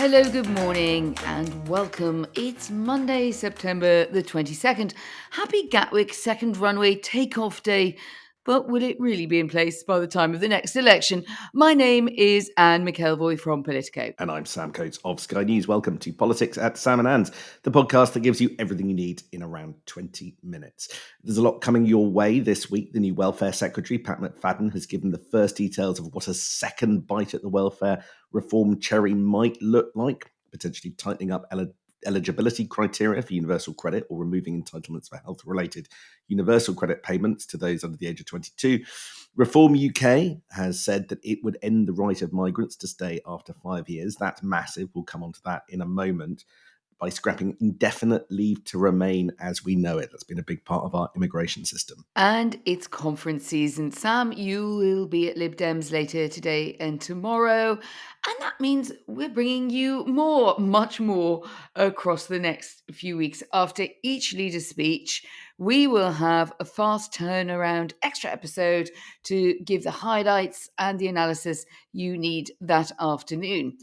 Hello, good morning, and welcome. It's Monday, September the 22nd. Happy Gatwick second runway takeoff day. But will it really be in place by the time of the next election? My name is Anne McElvoy from Politico. And I'm Sam Coates of Sky News. Welcome to Politics at Sam and Anne's, the podcast that gives you everything you need in around 20 minutes. There's a lot coming your way this week. The new Welfare Secretary, Pat McFadden, has given the first details of what a second bite at the welfare reform cherry might look like, potentially tightening up eligibility criteria for universal credit or removing entitlements for health-related universal credit payments to those under the age of 22. Reform UK has said that it would end the right of migrants to stay after 5 years. That's massive. We'll come on to that in a moment. By scrapping indefinite leave to remain as we know it. That's been a big part of our immigration system. And it's conference season. Sam, you will be at Lib Dems later today and tomorrow. And that means we're bringing you much more across the next few weeks. After each leader's speech, we will have a fast turnaround extra episode to give the highlights and the analysis you need that afternoon.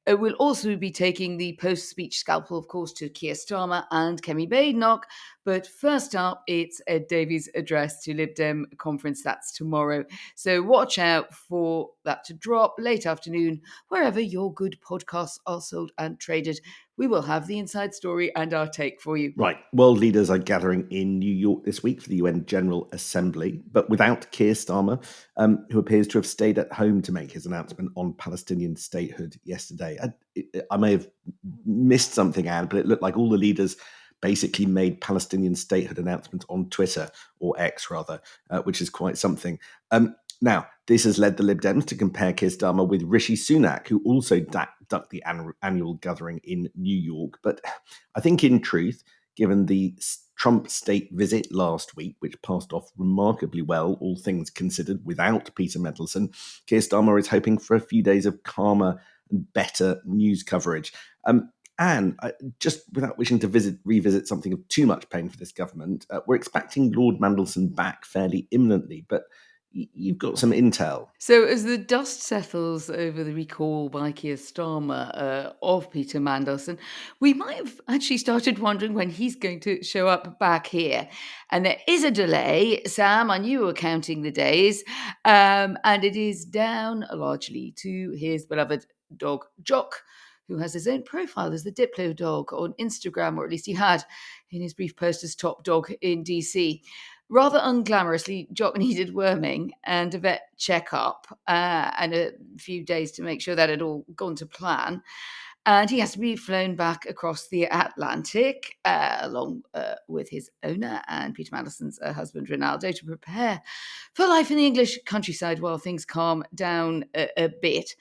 We'll also be taking the post-speech scalpel, of course, to Keir Starmer and Kemi Badenoch. But first up, it's Ed Davey's address to Lib Dem conference. That's tomorrow. So watch out for that to drop late afternoon, wherever your good podcasts are sold and traded. We will have the inside story and our take for you. Right. World leaders are gathering in New York this week for the UN General Assembly, but without Keir Starmer, who appears to have stayed at home to make his announcement on Palestinian statehood yesterday. I may have missed something, Anne, but it looked like all the leaders basically made Palestinian statehood announcements on Twitter, or X rather, which is quite something. Now, this has led the Lib Dems to compare Keir Starmer with Rishi Sunak, who also ducked the annual gathering in New York. But I think in truth, given the Trump state visit last week, which passed off remarkably well, all things considered, without Peter Mandelson, Keir Starmer is hoping for a few days of calmer and better news coverage. And just without wishing to revisit something of too much pain for this government, we're expecting Lord Mandelson back fairly imminently, but you've got some intel. So as the dust settles over the recall by Keir Starmer of Peter Mandelson, we might have actually started wondering when he's going to show up back here. And there is a delay. Sam, I knew you were counting the days. And it is down largely to his beloved dog, Jock, who has his own profile as the Diplo dog on Instagram, or at least he had in his brief post as top dog in DC. Rather unglamorously, Jock needed worming and a vet checkup and a few days to make sure that had all gone to plan. And he has to be flown back across the Atlantic along with his owner and Peter Mandelson's husband, Ronaldo, to prepare for life in the English countryside while things calm down a bit.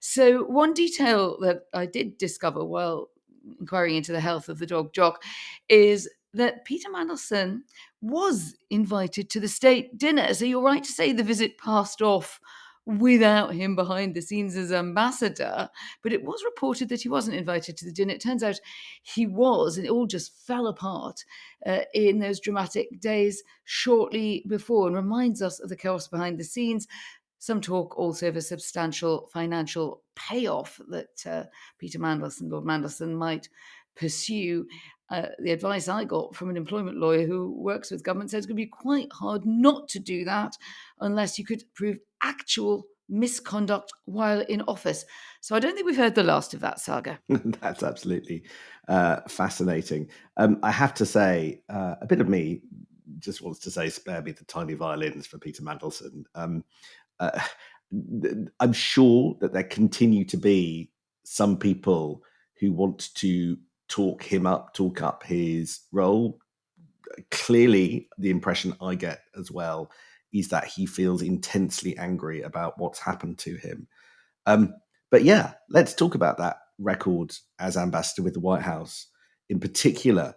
So one detail that I did discover while inquiring into the health of the dog Jock is that Peter Mandelson was invited to the state dinner. So you're right to say the visit passed off without him behind the scenes as ambassador, but it was reported that he wasn't invited to the dinner. It turns out he was, and it all just fell apart in those dramatic days shortly before, and reminds us of the chaos behind the scenes. Some talk also of a substantial financial payoff that Peter Mandelson, Lord Mandelson, might pursue. The advice I got from an employment lawyer who works with government says it's going to be quite hard not to do that unless you could prove actual misconduct while in office. So I don't think we've heard the last of that saga. That's absolutely fascinating. I have to say, a bit of me just wants to say, spare me the tiny violins for Peter Mandelson. I'm sure that there continue to be some people who want to talk up his role. Clearly, the impression I get as well is that he feels intensely angry about what's happened to him. But yeah, let's talk about that record as ambassador with the White House in particular.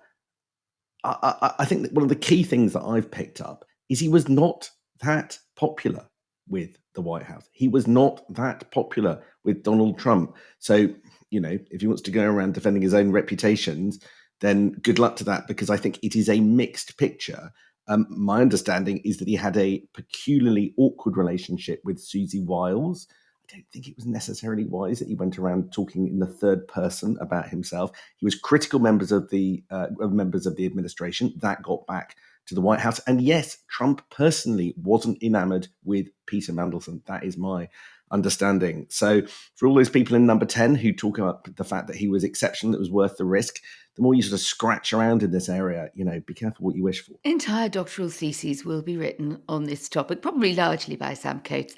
I think that one of the key things that I've picked up is he was not that popular with the White House. He was not that popular with Donald Trump. So, if he wants to go around defending his own reputations, then good luck to that, because I think it is a mixed picture. My understanding is that he had a peculiarly awkward relationship with Susie Wiles. don't think it was necessarily wise that he went around talking in the third person about himself. He was critical members of the administration. That got back to the White House. And yes, Trump personally wasn't enamored with Peter Mandelson. That is my understanding. So for all those people in number 10 who talk about the fact that he was exceptional, that was worth the risk, the more you sort of scratch around in this area, be careful what you wish for. Entire doctoral theses will be written on this topic, probably largely by Sam Coates.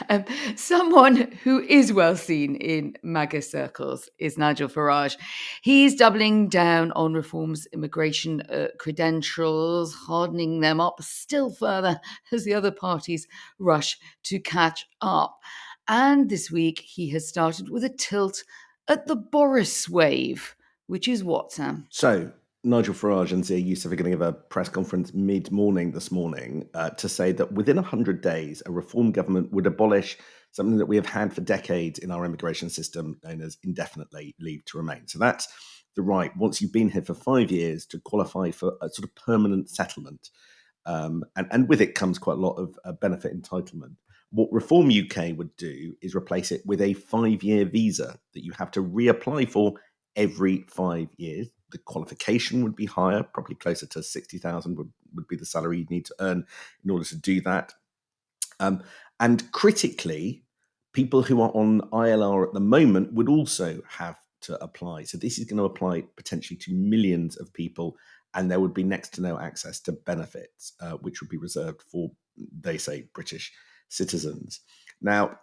Um, Someone who is well seen in MAGA circles is Nigel Farage. He's doubling down on reforms immigration credentials, hardening them up still further as the other parties rush to catch up. And this week he has started with a tilt at the Boris wave, which is what, Sam? So Nigel Farage and Zia Youssef are going to give a press conference mid-morning this morning to say that within 100 days, a reform government would abolish something that we have had for decades in our immigration system known as indefinite leave to remain. So that's the right, once you've been here for 5 years, to qualify for a sort of permanent settlement. And with it comes quite a lot of benefit entitlement. What Reform UK would do is replace it with a 5-year visa that you have to reapply for every 5 years. The qualification would be higher, probably closer to 60,000 would be the salary you'd need to earn in order to do that. And critically, people who are on ILR at the moment would also have to apply. So this is going to apply potentially to millions of people, and there would be next to no access to benefits, which would be reserved for, they say, British citizens. Now,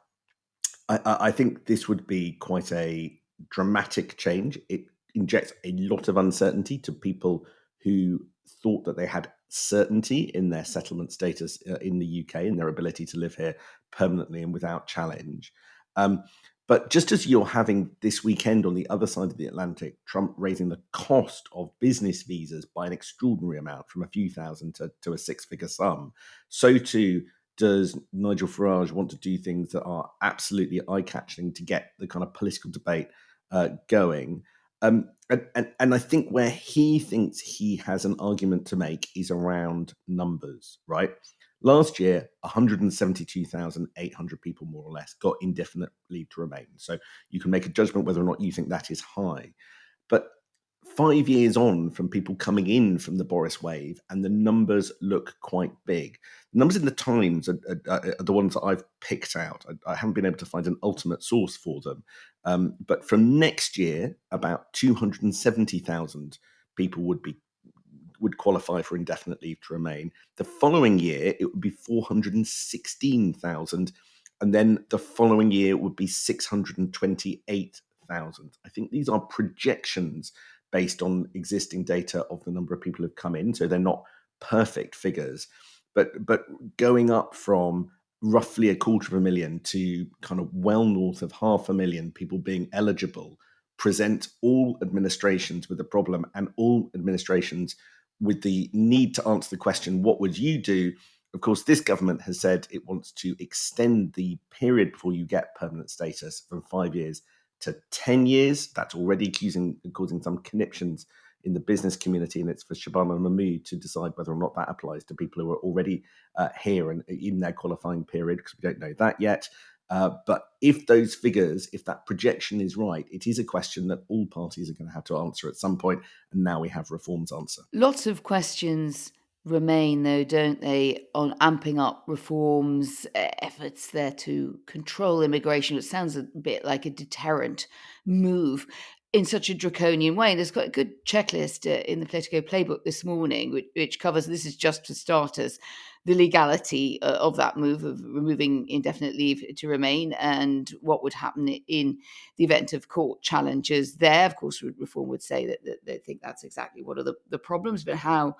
I think this would be quite a dramatic change. It injects a lot of uncertainty to people who thought that they had certainty in their settlement status in the UK and their ability to live here permanently and without challenge. But just as you're having this weekend on the other side of the Atlantic, Trump raising the cost of business visas by an extraordinary amount from a few thousand to a six-figure sum, so too does Nigel Farage want to do things that are absolutely eye-catching to get the kind of political debate going. And I think where he thinks he has an argument to make is around numbers, right? Last year, 172,800 people, more or less, got indefinite leave to remain. So you can make a judgment whether or not you think that is high. But 5 years on from people coming in from the Boris wave, and the numbers look quite big. The numbers in the Times are the ones that I've picked out. I haven't been able to find an ultimate source for them. But from next year, about 270,000 people would qualify for indefinite leave to remain. The following year, it would be 416,000. And then the following year would be 628,000. I think these are projections based on existing data of the number of people who've come in. So they're not perfect figures. But going up from roughly 250,000 to kind of well north of 500,000 people being eligible present all administrations with a problem, and all administrations with the need to answer the question, what would you do? Of course, this government has said it wants to extend the period before you get permanent status from 5 years to 10 years. That's already causing some conniptions in the business community, and it's for Shabana Mahmood to decide whether or not that applies to people who are already here and in their qualifying period, because we don't know that yet. But if those figures, if that projection is right, it is a question that all parties are going to have to answer at some point, and now we have Reform's answer. Lots of questions remain, though, don't they, on amping up reforms, efforts there to control immigration. It sounds a bit like a deterrent move in such a draconian way. There's quite a good checklist in the Politico playbook this morning, which covers, this is just for starters, the legality of that move of removing indefinite leave to remain and what would happen in the event of court challenges there. Of course, Reform would say that they think that's exactly what are the problems, but how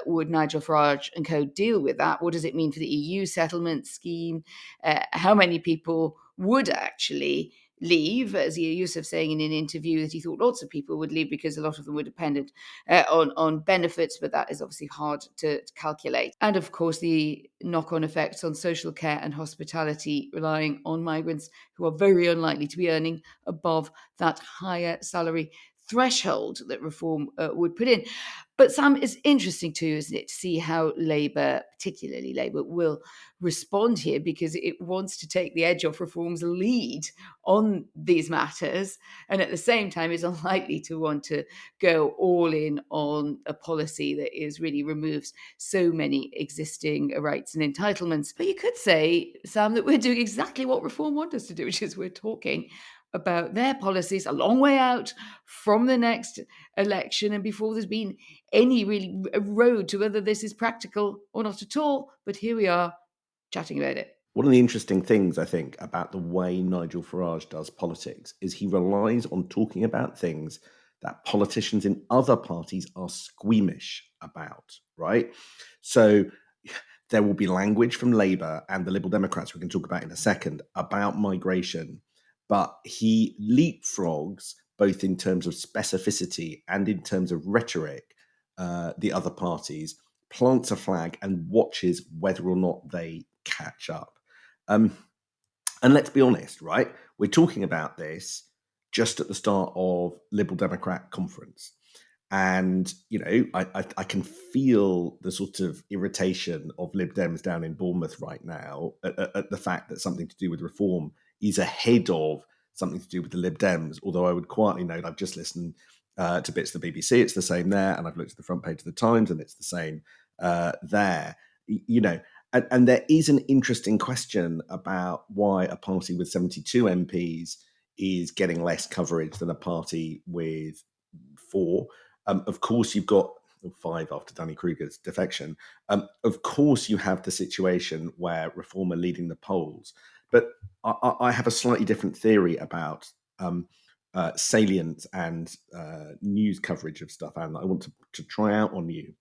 would Nigel Farage and co deal with that? What does it mean for the EU settlement scheme? How many people would actually leave? As Youssef saying in an interview that he thought lots of people would leave because a lot of them were dependent on benefits, but that is obviously hard to calculate. And of course, the knock-on effects on social care and hospitality relying on migrants who are very unlikely to be earning above that higher salary threshold that reform would put in. But Sam, it's interesting too, isn't it, to see how Labour, particularly Labour, will respond here, because it wants to take the edge off reform's lead on these matters, and at the same time is unlikely to want to go all in on a policy that is really removes so many existing rights and entitlements. But you could say, Sam, that we're doing exactly what reform want us to do, which is we're talking about their policies a long way out from the next election and before there's been any really road to whether this is practical or not at all. But here we are chatting about it. One of the interesting things, I think, about the way Nigel Farage does politics is he relies on talking about things that politicians in other parties are squeamish about, right? So there will be language from Labour and the Liberal Democrats, we can talk about in a second, about migration, but he leapfrogs, both in terms of specificity and in terms of rhetoric, the other parties, plants a flag and watches whether or not they catch up. And let's be honest, right? We're talking about this just at the start of Liberal Democrat conference. And, I can feel the sort of irritation of Lib Dems down in Bournemouth right now at the fact that something to do with reform is ahead of something to do with the Lib Dems. Although I would quietly note, I've just listened to bits of the BBC, it's the same there. And I've looked at the front page of the Times and it's the same there. And there is an interesting question about why a party with 72 MPs is getting less coverage than a party with 4. Of course, you've got 5 after Danny Kruger's defection. Of course, you have the situation where Reform are leading the polls. But I have a slightly different theory about salience and news coverage of stuff, and I want to try out on you.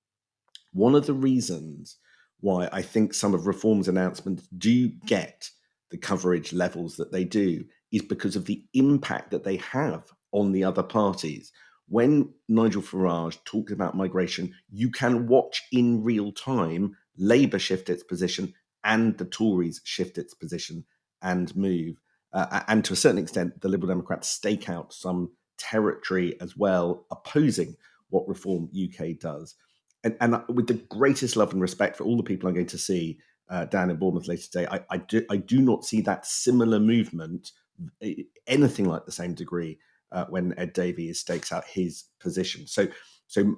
One of the reasons why I think some of Reform's announcements do get the coverage levels that they do is because of the impact that they have on the other parties. When Nigel Farage talks about migration, you can watch in real time Labour shift its position and the Tories shift its position and move. And to a certain extent, the Liberal Democrats stake out some territory as well, opposing what Reform UK does. And with the greatest love and respect for all the people I'm going to see down in Bournemouth later today, I do not see that similar movement, anything like the same degree, when Ed Davies stakes out his position. So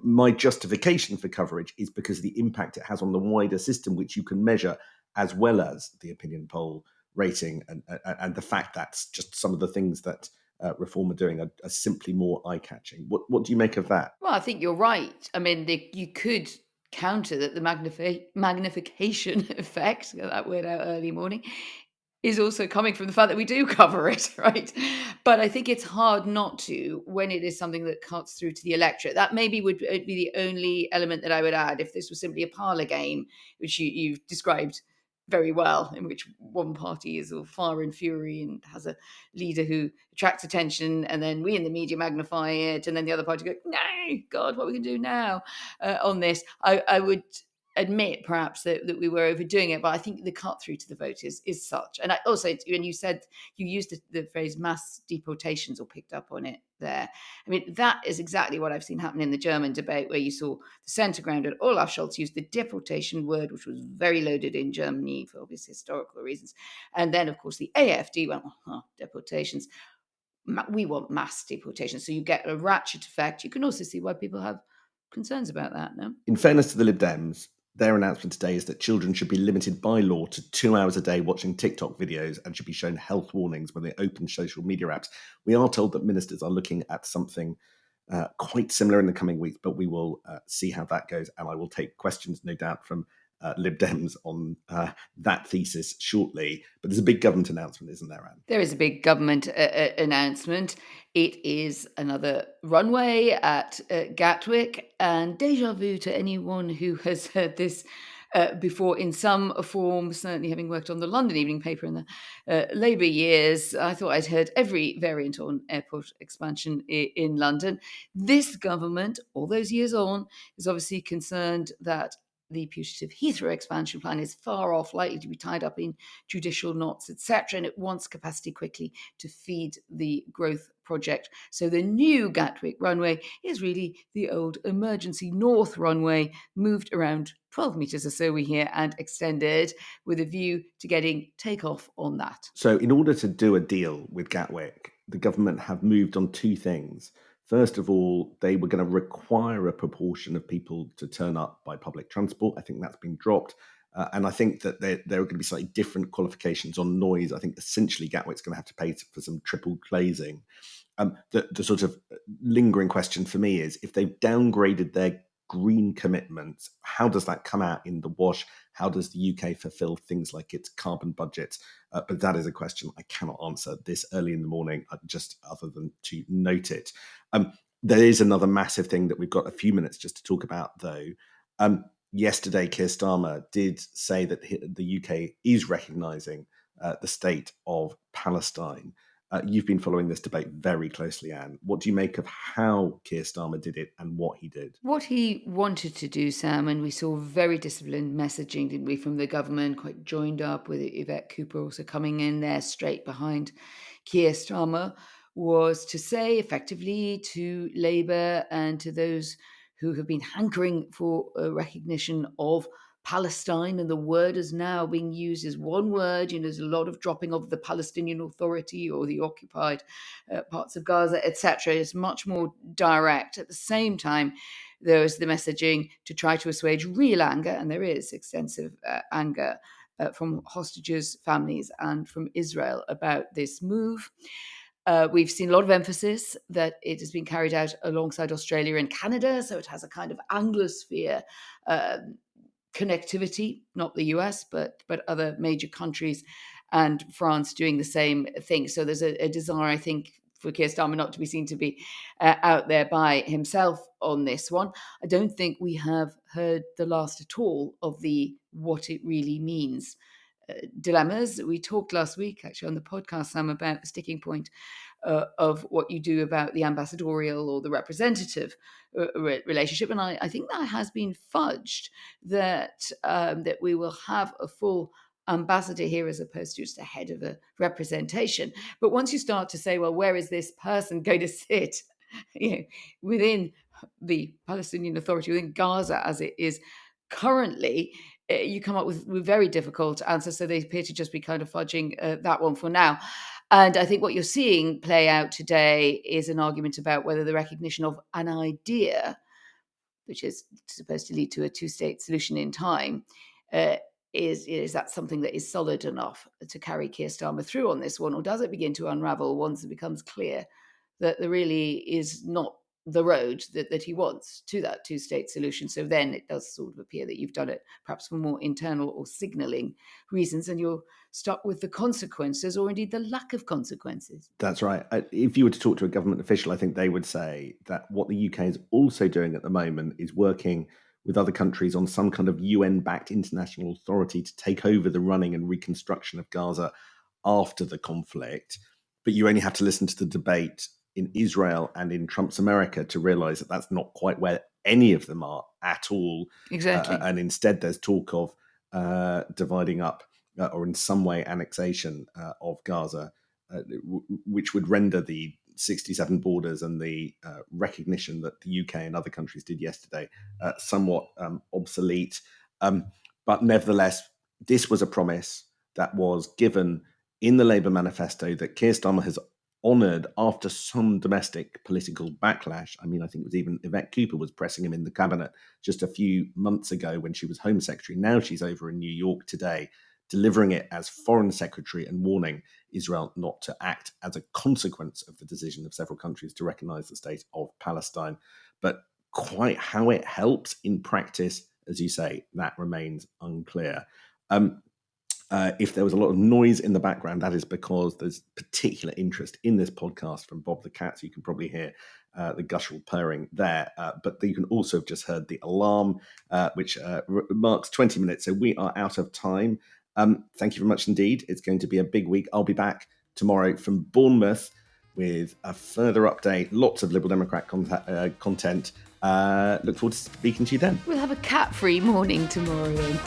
my justification for coverage is because of the impact it has on the wider system, which you can measure, as well as the opinion poll rating, and the fact that just some of the things that Reform are doing are simply more eye-catching. What do you make of that? Well, I think you're right. I mean, you could counter that the magnification effect, get that word out early morning, is also coming from the fact that we do cover it, right? But I think it's hard not to when it is something that cuts through to the electorate. That maybe would be the only element that I would add if this was simply a parlour game, which you've described very well, in which one party is all fire and fury and has a leader who attracts attention, and then we in the media magnify it, and then the other party go, no, God, what we can do now on this. I would admit perhaps that we were overdoing it, but I think the cut through to the vote is such. And I also, when you said, you used the phrase mass deportations, or picked up on it there, I mean, that is exactly what I've seen happen in the German debate, where you saw the centre ground and Olaf Scholz used the deportation word, which was very loaded in Germany for obvious historical reasons. And then, of course, the AfD went, deportations. We want mass deportations. So you get a ratchet effect. You can also see why people have concerns about that, no? In fairness to the Lib Dems, their announcement today is that children should be limited by law to 2 hours a day watching TikTok videos and should be shown health warnings when they open social media apps. We are told that ministers are looking at something quite similar in the coming weeks, but we will see how that goes. And I will take questions, no doubt, from Lib Dems on that thesis shortly. But there's a big government announcement, isn't there, Anne? There is a big government announcement. It is another runway at Gatwick, and déjà vu to anyone who has heard this before in some form, certainly having worked on the London Evening Paper in the Labour years. I thought I'd heard every variant on airport expansion in London. This government, all those years on, is obviously concerned that the putative Heathrow expansion plan is far off, likely to be tied up in judicial knots, etc. And it wants capacity quickly to feed the growth project. So the new Gatwick runway is really the old emergency north runway, moved around 12 metres or so, we hear, and extended with a view to getting takeoff on that. So, in order to do a deal with Gatwick, the government have moved on two things. First of all, they were going to require a proportion of people to turn up by public transport. I think that's been dropped. And I think that there are going to be slightly different qualifications on noise. I think essentially Gatwick's going to have to pay for some triple glazing. The sort of lingering question for me is, if they've downgraded their green commitments, how does that come out in the wash? How does the UK fulfill things like its carbon budget? But that is a question I cannot answer this early in the morning, just other than to note it. There is another massive thing that we've got a few minutes just to talk about, though. Yesterday, Keir Starmer did say that the UK is recognising the state of Palestine. You've been following this debate very closely, Anne. What do you make of how Keir Starmer did it and what he did? What he wanted to do, Sam, and we saw very disciplined messaging, didn't we, from the government, quite joined up with Yvette Cooper also coming in there straight behind Keir Starmer, was to say effectively to Labour and to those who have been hankering for a recognition of Palestine, and the word is now being used as one word. There's a lot of dropping of the Palestinian Authority or the occupied parts of Gaza, etc. It's much more direct. At the same time, there is the messaging to try to assuage real anger, and there is extensive anger from hostages, families, and from Israel about this move. We've seen a lot of emphasis that it has been carried out alongside Australia and Canada, so it has a kind of Anglosphere connectivity, not the US, but other major countries, and France doing the same thing. So there's a desire, I think, for Keir Starmer not to be seen to be out there by himself on this one. I don't think we have heard the last at all of the what it really means dilemmas. We talked last week, actually, on the podcast, Sam, about the sticking point of what you do about the ambassadorial or the representative relationship, and I think that has been fudged. That we will have a full ambassador here as opposed to just a head of a representation. But once you start to say, well, where is this person going to sit, within the Palestinian Authority, within Gaza as it is currently, you come up with very difficult answers. So they appear to just be kind of fudging that one for now. And I think what you're seeing play out today is an argument about whether the recognition of an idea, which is supposed to lead to a two-state solution in time, is that something that is solid enough to carry Keir Starmer through on this one, or does it begin to unravel once it becomes clear that there really is not the road that he wants to that two-state solution? So then it does sort of appear that you've done it perhaps for more internal or signalling reasons, and you're stuck with the consequences, or indeed the lack of consequences. That's right. If you were to talk to a government official, I think they would say that what the UK is also doing at the moment is working with other countries on some kind of UN-backed international authority to take over the running and reconstruction of Gaza after the conflict. But you only have to listen to the debate in Israel and in Trump's America to realize that that's not quite where any of them are at all. Exactly. And instead, there's talk of dividing up or in some way annexation of Gaza, which would render the 67 borders and the recognition that the UK and other countries did yesterday somewhat obsolete. But nevertheless, this was a promise that was given in the Labour manifesto that Keir Starmer has honoured after some domestic political backlash. I mean, I think it was even Yvette Cooper was pressing him in the cabinet just a few months ago when she was Home Secretary. Now she's over in New York today, delivering it as Foreign Secretary and warning Israel not to act as a consequence of the decision of several countries to recognise the state of Palestine. But quite how it helps in practice, as you say, that remains unclear. If there was a lot of noise in the background, that is because there's particular interest in this podcast from Bob the Cat, so you can probably hear the guttural purring there. But you can also have just heard the alarm, which marks 20 minutes, so we are out of time. Thank you very much indeed. It's going to be a big week. I'll be back tomorrow from Bournemouth with a further update, lots of Liberal Democrat content, Look forward to speaking to you then. We'll have a cat-free morning tomorrow then.